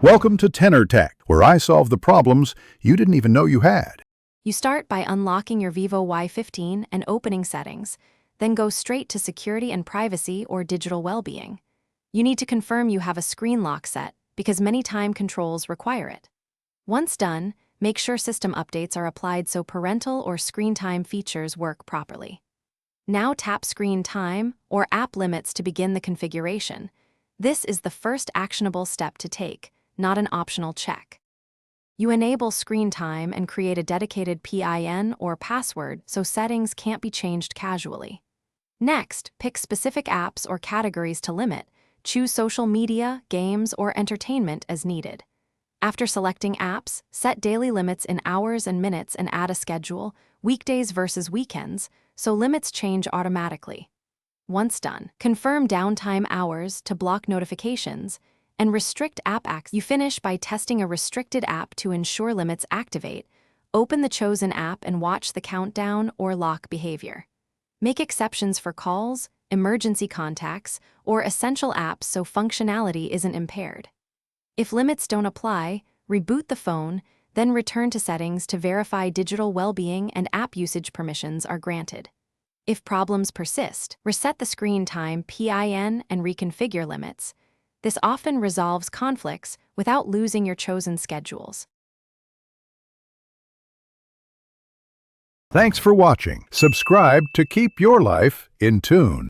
Welcome to Tenor Tech, where I solve the problems you didn't even know you had. You start by unlocking your Vivo Y15 and opening settings, then go straight to security and privacy or digital well-being. You need to confirm you have a screen lock set because many time controls require it. Once done, make sure system updates are applied so parental or screen time features work properly. Now tap Screen Time or App Limits to begin the configuration. This is the first actionable step to take, not an optional check. You enable screen time and create a dedicated PIN or password so settings can't be changed casually. Next, pick specific apps or categories to limit. Choose social media, games, or entertainment as needed. After selecting apps, set daily limits in hours and minutes and add a schedule, weekdays versus weekends, so limits change automatically. Once done, confirm downtime hours to block notifications and restrict app access. You finish by testing a restricted app to ensure limits activate. Open the chosen app and watch the countdown or lock behavior. Make exceptions for calls, emergency contacts, or essential apps so functionality isn't impaired. If limits don't apply, reboot the phone, then return to settings to verify digital well-being and app usage permissions are granted. If problems persist, reset the screen time PIN and reconfigure limits. This often resolves conflicts without losing your chosen schedules. Thanks for watching. Subscribe to keep your life in tune.